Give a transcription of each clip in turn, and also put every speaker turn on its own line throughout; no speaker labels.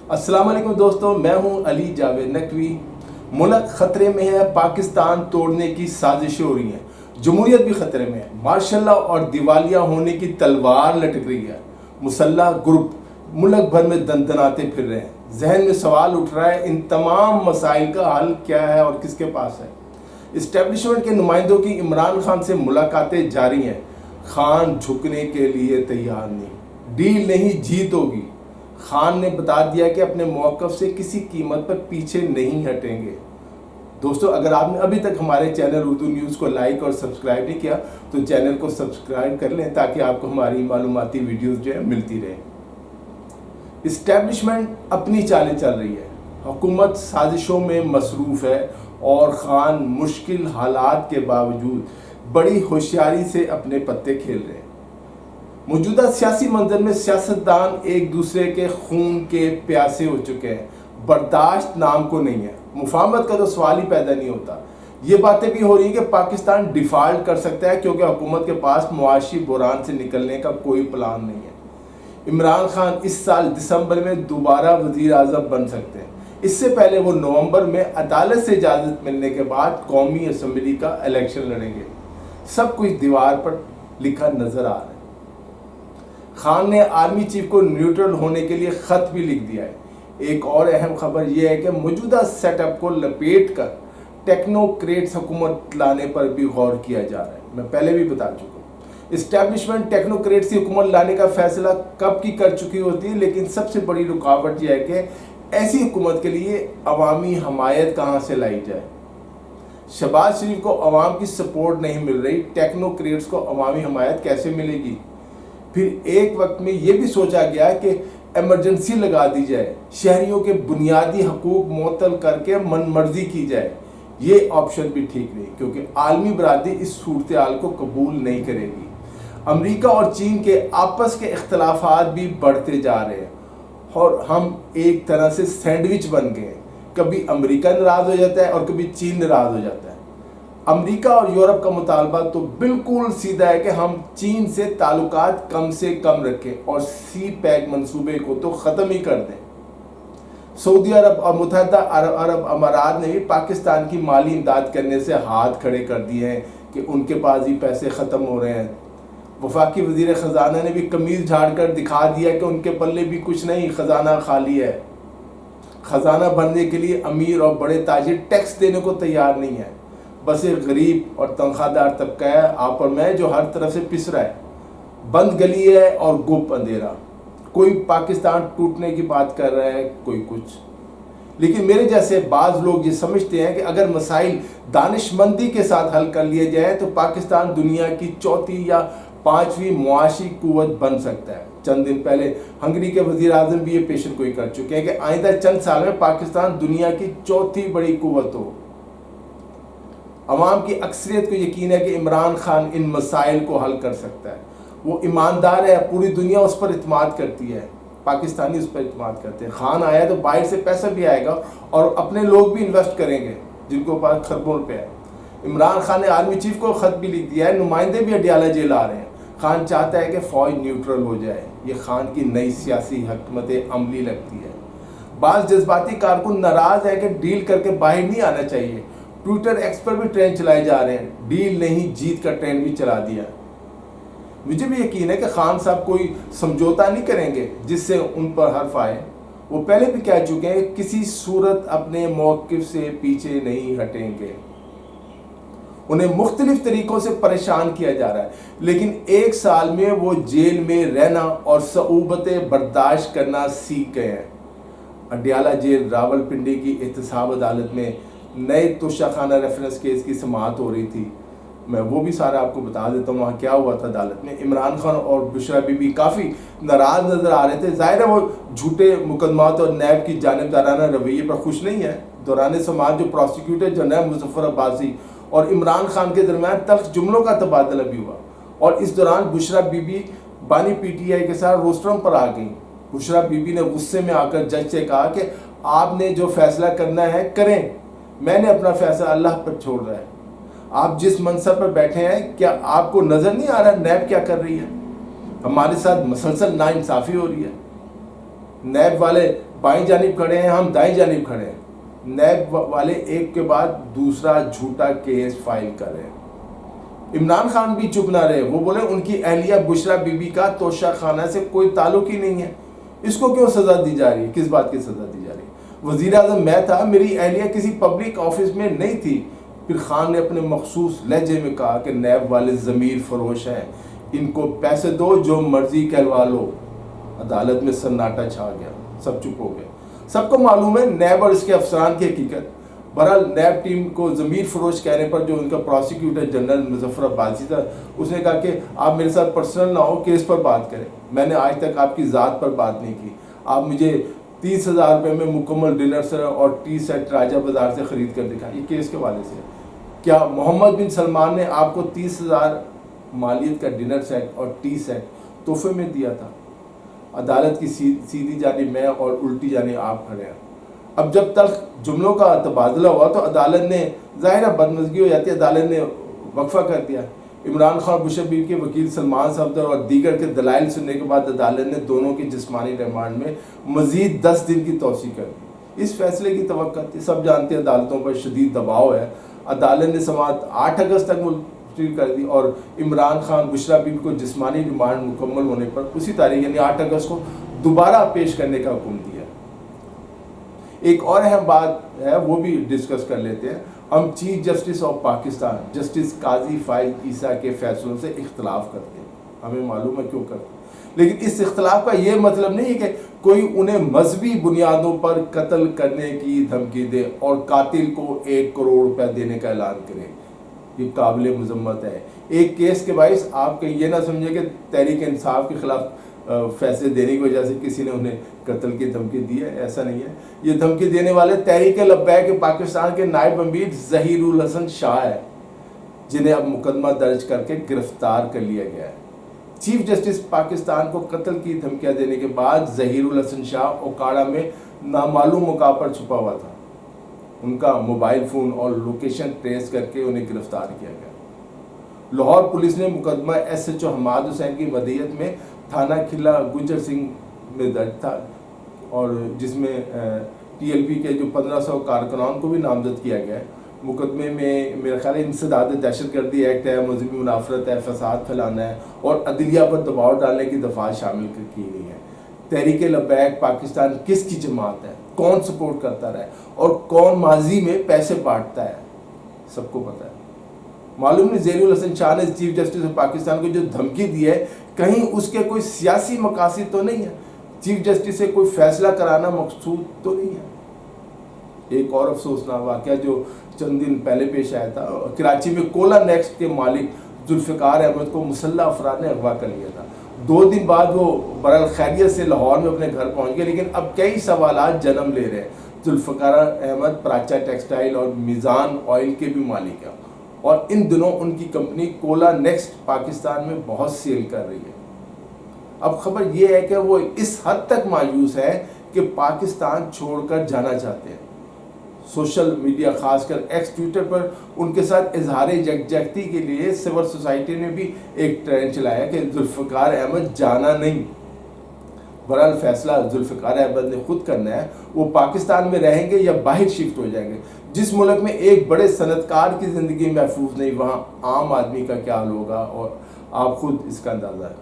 السلام علیکم دوستوں، میں ہوں علی جاوید نقوی۔ ملک خطرے میں ہے، پاکستان توڑنے کی سازشیں ہو رہی ہیں، جمہوریت بھی خطرے میں ہے، مارشاء اللہ اور دیوالیہ ہونے کی تلوار لٹک رہی ہے۔ مسلح گروپ ملک بھر میں دندناتے پھر رہے ہیں۔ ذہن میں سوال اٹھ رہا ہے، ان تمام مسائل کا حل کیا ہے اور کس کے پاس ہے؟ اسٹیبلشمنٹ کے نمائندوں کی عمران خان سے ملاقاتیں جاری ہیں۔ خان جھکنے کے لیے تیار نہیں، ڈیل نہیں جیت ہوگی۔ خان نے بتا دیا کہ اپنے موقف سے کسی قیمت پر پیچھے نہیں ہٹیں گے۔ دوستو، اگر آپ نے ابھی تک ہمارے چینل اردو نیوز کو لائک اور سبسکرائب نہیں کیا تو چینل کو سبسکرائب کر لیں تاکہ آپ کو ہماری معلوماتی ویڈیوز جو ہے ملتی رہیں۔ اسٹیبلشمنٹ اپنی چالیں چل رہی ہے، حکومت سازشوں میں مصروف ہے اور خان مشکل حالات کے باوجود بڑی ہوشیاری سے اپنے پتے کھیل رہے ہیں۔ موجودہ سیاسی منظر میں سیاستدان ایک دوسرے کے خون کے پیاسے ہو چکے ہیں، برداشت نام کو نہیں ہے، مفاہمت کا تو سوال ہی پیدا نہیں ہوتا۔ یہ باتیں بھی ہو رہی ہیں کہ پاکستان ڈیفالٹ کر سکتا ہے کیونکہ حکومت کے پاس معاشی بحران سے نکلنے کا کوئی پلان نہیں ہے۔ عمران خان اس سال دسمبر میں دوبارہ وزیر اعظم بن سکتے ہیں، اس سے پہلے وہ نومبر میں عدالت سے اجازت ملنے کے بعد قومی اسمبلی کا الیکشن لڑیں گے۔ سب کچھ دیوار پر لکھا نظر آ رہا ہے۔ خان نے آرمی چیف کو نیوٹرل ہونے کے لیے خط بھی لکھ دیا ہے۔ ایک اور اہم خبر یہ ہے کہ موجودہ سیٹ اپ کو لپیٹ کر ٹیکنوکریٹس حکومت لانے پر بھی غور کیا جا رہا ہے۔ میں پہلے بھی بتا چکا ہوں، اسٹیبلشمنٹ ٹیکنوکریٹس کی حکومت لانے کا فیصلہ کب کی کر چکی ہوتی ہے، لیکن سب سے بڑی رکاوٹ یہ ہے کہ ایسی حکومت کے لیے عوامی حمایت کہاں سے لائی جائے۔ شہباز شریف کو عوام کی سپورٹ نہیں مل رہی، ٹیکنوکریٹس کو عوامی حمایت کیسے ملے گی؟ پھر ایک وقت میں یہ بھی سوچا گیا کہ ایمرجنسی لگا دی جائے، شہریوں کے بنیادی حقوق معطل کر کے من مرضی کی جائے۔ یہ آپشن بھی ٹھیک نہیں کیونکہ عالمی برادری اس صورتحال کو قبول نہیں کرے گی۔ امریکہ اور چین کے آپس کے اختلافات بھی بڑھتے جا رہے ہیں اور ہم ایک طرح سے سینڈوچ بن گئے ہیں، کبھی امریکہ ناراض ہو جاتا ہے اور کبھی چین ناراض ہو جاتا ہے۔ امریکہ اور یورپ کا مطالبہ تو بالکل سیدھا ہے کہ ہم چین سے تعلقات کم سے کم رکھیں اور سی پیک منصوبے کو تو ختم ہی کر دیں۔ سعودی عرب اور متحدہ عرب امارات نے بھی پاکستان کی مالی امداد کرنے سے ہاتھ کھڑے کر دیے ہیں کہ ان کے پاس ہی پیسے ختم ہو رہے ہیں۔ وفاقی وزیر خزانہ نے بھی قمیض جھاڑ کر دکھا دیا کہ ان کے پلے بھی کچھ نہیں، خزانہ خالی ہے۔ خزانہ بھرنے کے لیے امیر اور بڑے تاجر ٹیکس دینے کو تیار نہیں ہے، بس ایک غریب اور تنخواہ دار طبقہ ہے آپ اور میں جو ہر طرف سے پس رہا ہے۔ بند گلی ہے اور گپ اندھیرا، کوئی پاکستان ٹوٹنے کی بات کر رہا ہے، کوئی کچھ۔ لیکن میرے جیسے بعض لوگ یہ سمجھتے ہیں کہ اگر مسائل دانش مندی کے ساتھ حل کر لیے جائیں تو پاکستان دنیا کی چوتھی یا پانچویں معاشی قوت بن سکتا ہے۔ چند دن پہلے ہنگری کے وزیر اعظم بھی یہ پیشن گوئی کر چکے ہیں کہ آئندہ چند سال میں پاکستان دنیا کی چوتھی بڑی قوت ہو۔ عوام کی اکثریت کو یقین ہے کہ عمران خان ان مسائل کو حل کر سکتا ہے۔ وہ ایماندار ہے، پوری دنیا اس پر اعتماد کرتی ہے، پاکستانی اس پر اعتماد کرتے ہیں۔ خان آیا تو باہر سے پیسہ بھی آئے گا اور اپنے لوگ بھی انویسٹ کریں گے جن کو پاس خربوں روپے ہے۔ عمران خان نے آرمی چیف کو خط بھی لکھ دیا ہے، نمائندے بھی اڈیالہ جیل آ رہے ہیں۔ خان چاہتا ہے کہ فوج نیوٹرل ہو جائے، یہ خان کی نئی سیاسی حکمت عملی لگتی ہے۔ بعض جذباتی کارکن ناراض ہے کہ ڈیل کر کے باہر نہیں آنا چاہیے۔ ٹویٹر ایکس پر بھی ٹرینڈ چلائے جا رہے ہیں، ڈیل نہیں جیت کا ٹرینڈ بھی چلا دیا۔ مجھے بھی یقین ہے کہ خان صاحب کوئی سمجھوتا نہیں کریں گے جس سے ان پر حرف آئے۔ وہ پہلے بھی کہہ چکے ہیں کہ کسی صورت اپنے موقف سے پیچھے نہیں ہٹیں گے۔ انہیں مختلف طریقوں سے پریشان کیا جا رہا ہے، لیکن ایک سال میں وہ جیل میں رہنا اور صعوبتیں برداشت کرنا سیکھ گئے ہیں۔ اڈیالہ جیل راولپنڈی کی احتساب عدالت میں نئے توشہ خانہ ریفرنس کیس کی سماعت ہو رہی تھی۔ میں وہ بھی سارا آپ کو بتا دیتا ہوں وہاں کیا ہوا تھا عدالت میں۔ عمران خان اور بشرا بی بی کافی ناراض نظر آ رہے تھے۔ ظاہر ہے وہ جھوٹے مقدمات اور نیب کی جانبدارانہ رویے پر خوش نہیں ہے۔ دوران سماعت جو پروسیکیوٹر جنرل مظفر عباسی اور عمران خان کے درمیان تلخ جملوں کا تبادلہ بھی ہوا اور اس دوران بشرا بی بی بانی پی ٹی آئی کے ساتھ روسٹرم پر آ گئیں۔ بشرا بی بی نے غصے میں آ کر جج سے کہا کہ آپ نے جو فیصلہ کرنا ہے کریں، میں نے اپنا فیصلہ اللہ پر چھوڑ رہا ہے۔ آپ جس منصب پر بیٹھے ہیں کیا آپ کو نظر نہیں آ رہا نیب کیا کر رہی ہے؟ ہمارے ساتھ مسلسل ناانصافی ہو رہی ہے۔ نیب والے بائیں جانب کھڑے ہیں، ہم دائیں جانب کھڑے ہیں. نیب والے ایک کے بعد دوسرا جھوٹا کیس فائل کر رہے ہیں. عمران خان بھی چپ نہ رہے، وہ بولے ان کی اہلیہ بشرا بی بی کا توشہ خانہ سے کوئی تعلق ہی نہیں ہے، اس کو کیوں سزا دی جا رہی ہے، کس بات کی سزا دی جا رہی ہے. وزیر اعظم میں تھا، میری اہلیہ کسی پبلک آفس میں نہیں تھی. پھر خان نے اپنے مخصوص لہجے میں کہا کہ نیب والے ضمیر فروش ہیں، ان کو پیسے دو، جو مرضی کہلوا لو. عدالت میں سناٹا چھا گیا، سب چپ ہو گئے. سب کو معلوم ہے نیب اور اس کے افسران کی حقیقت. بہرحال نیب ٹیم کو ضمیر فروش کہنے پر جو ان کا پروسیکیوٹر جنرل مظفر عباسی تھا، اس نے کہا کہ آپ میرے ساتھ پرسنل نہ ہو، کیس پر بات کریں. میں نے آج تک آپ کی ذات پر بات نہیں کی. آپ مجھے 30,000 روپے میں مکمل ڈنر سر اور ٹی سیٹ راجہ بازار سے خرید کر دکھا. یہ کیس کے والے سے کیا محمد بن سلمان نے آپ کو 30,000 مالیت کا ڈنر سیٹ اور ٹی سیٹ تحفے میں دیا تھا؟ عدالت کی سیدھی جانب میں اور الٹی جانب آپ کھڑے ہیں. اب جب تک جملوں کا تبادلہ ہوا تو عدالت نے، ظاہر بدمزگی ہو جاتی ہے، عدالت نے وقفہ کر دیا. عمران خان بشر بیوی کے وکیل سلمان صفدر اور دیگر کے دلائل سننے کے بعد عدالت نے دونوں کی جسمانی ریمانڈ میں مزید 10 دن کی توسیع کر دی. اس فیصلے کی توقع تھی. سب جانتے ہیں عدالتوں پر شدید دباؤ ہے. عدالت نے سماعت 8 اگست تک ملتوی کر دی اور عمران خان بشرا بیوی کو جسمانی ریمانڈ مکمل ہونے پر اسی تاریخ یعنی 8 اگست کو دوبارہ پیش کرنے کا حکم دیا. ایک اور اہم بات ہے، وہ بھی ڈسکس کر لیتے ہیں. ہم chief justice of Pakistan justice قاضی فائز عیسیٰ کے فیصلوں سے اختلاف کرتے ہیں. ہمیں معلوم ہے کیوں کرتے ہیں، لیکن اس اختلاف کا یہ مطلب نہیں ہے کہ کوئی انہیں مذہبی بنیادوں پر قتل کرنے کی دھمکی دے اور قاتل کو 1 کروڑ روپے دینے کا اعلان کرے. یہ قابل مذمت ہے. ایک کیس کے باعث آپ کہ یہ نہ سمجھے کہ تحریک انصاف کے خلاف فیصلے دینے کی وجہ سے کسی نے انہیں قتل کی دھمکی دی ہے، ایسا نہیں ہے. یہ دھمکی دینے والے تحریک لبیک پاکستان کے نائب امیر ظہیر الحسن شاہ ہے، جنہیں اب مقدمہ درج کر کے گرفتار کر لیا گیا ہے. چیف جسٹس پاکستان کو قتل کی دھمکیاں دینے کے بعد ظہیر الحسن شاہ اوکاڑا میں نامعلوم مقام پر چھپا ہوا تھا. ان کا موبائل فون اور لوکیشن ٹریس کر کے انہیں گرفتار کیا گیا. لاہور پولیس نے مقدمہ SHO حماد حسین کی مدعیت میں تھانہ کھلا گجر سنگھ میں درج تھا، اور جس میں TLP کے جو 1500 کارکنان کو بھی نامزد کیا گیا ہے. مقدمے میں میرا خیال ہے انسداد دہشت گردی ایکٹ ہے، مذہبی منافرت ہے، فساد پھیلانا ہے اور عدلیہ پر دباؤ ڈالنے کی دفعات شامل کی گئی ہیں. تحریک لبیک پاکستان کس کی جماعت ہے، کون سپورٹ کرتا رہا ہے اور کون ماضی میں پیسے بانٹتا ہے، سب کو پتہ ہے. معلوم نہیں ظہیر الحسن شاہ نے چیف جسٹس آف پاکستان کو جو دھمکی دی ہے، کہیں اس کے کوئی سیاسی مقاصد تو نہیں ہے، چیف جسٹس سے کوئی فیصلہ کرانا مقصود تو نہیں ہے. ایک اور افسوسناک واقعہ جو چند دن پہلے پیش آیا تھا، کراچی میں کولا نیکسٹ کے مالک ذوالفقار احمد کو مسلح افراد نے اغوا کر لیا تھا. 2 دن بعد وہ برال خیریت سے لاہور میں اپنے گھر پہنچ گئے، لیکن اب کئی سوالات جنم لے رہے ہیں. ذوالفقار احمد پراچا ٹیکسٹائل اور میزان آئل کے بھی مالک ہیں، اور ان دنوں ان کی کمپنی کولا نیکسٹ پاکستان میں بہت سیل کر رہی ہے. اب خبر یہ ہے کہ وہ اس حد تک مایوس ہے کہ پاکستان چھوڑ کر جانا چاہتے ہیں. سوشل میڈیا خاص کر ایکس ٹویٹر پر ان کے ساتھ اظہار یکجہتی کے لیے سول سوسائٹی نے بھی ایک ٹرینڈ چلایا کہ ذوالفقار احمد جانا نہیں. بہرحال فیصلہ ذوالفقار احمد نے خود کرنا ہے، وہ پاکستان میں رہیں گے یا باہر شفٹ ہو جائیں گے. جس ملک میں ایک بڑے صنعت کار کی زندگی محفوظ نہیں، وہاں عام آدمی کا کیا حال ہوگا، اور آپ خود اس کا اندازہ ہے.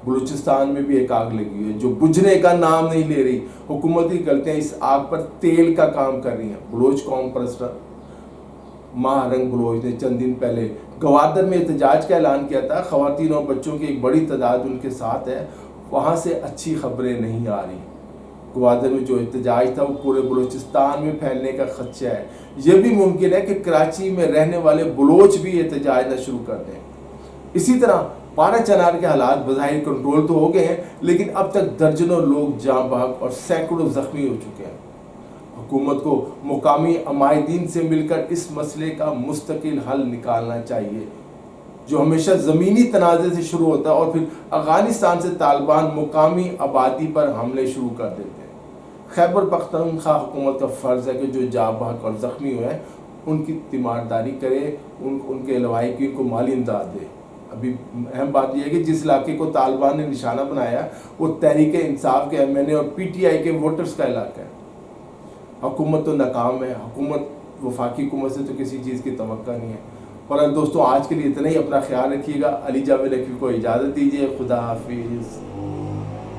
بلوچستان میں بھی ایک آگ لگی ہے جو بجھنے کا نام نہیں لے رہی. حکومتی غلطیاں اس آگ پر تیل کا کام کر رہی ہیں. بلوچ قوم پرستر ماہ رنگ بلوچ نے چند دن پہلے گوادر میں احتجاج کا اعلان کیا تھا. خواتین اور بچوں کی ایک بڑی تعداد ان کے ساتھ ہے. وہاں سے اچھی خبریں نہیں آ رہی. گوادر میں جو احتجاج تھا وہ پورے بلوچستان میں پھیلنے کا خدشہ ہے. یہ بھی ممکن ہے کہ کراچی میں رہنے والے بلوچ بھی احتجاج نہ شروع کر دیں. اسی طرح پارا چنار کے حالات بظاہر کنٹرول تو ہو گئے ہیں، لیکن اب تک درجنوں لوگ جاں بحق اور سینکڑوں زخمی ہو چکے ہیں. حکومت کو مقامی عمائدین سے مل کر اس مسئلے کا مستقل حل نکالنا چاہیے، جو ہمیشہ زمینی تنازع سے شروع ہوتا ہے اور پھر افغانستان سے طالبان مقامی آبادی پر حملے شروع کر دیتے ہیں. خیبر پختونخوا حکومت کا فرض ہے کہ جو جاں بحق اور زخمی ہوئے ہیں ان کی تیمارداری کرے، ان کے لواحقین کو مالی امداد دے. ابھی اہم بات یہ ہے کہ جس علاقے کو طالبان نے نشانہ بنایا وہ تحریک انصاف کے MNA اور PTI کے ووٹرز کا علاقہ ہے. حکومت تو ناکام ہے. حکومت وفاقی حکومت سے تو کسی چیز کی توقع نہیں ہے. اور دوستوں آج کے لیے اتنا ہی. اپنا خیال رکھیے گا. علی جاوید عقیل کو اجازت دیجیے. خدا حافظ.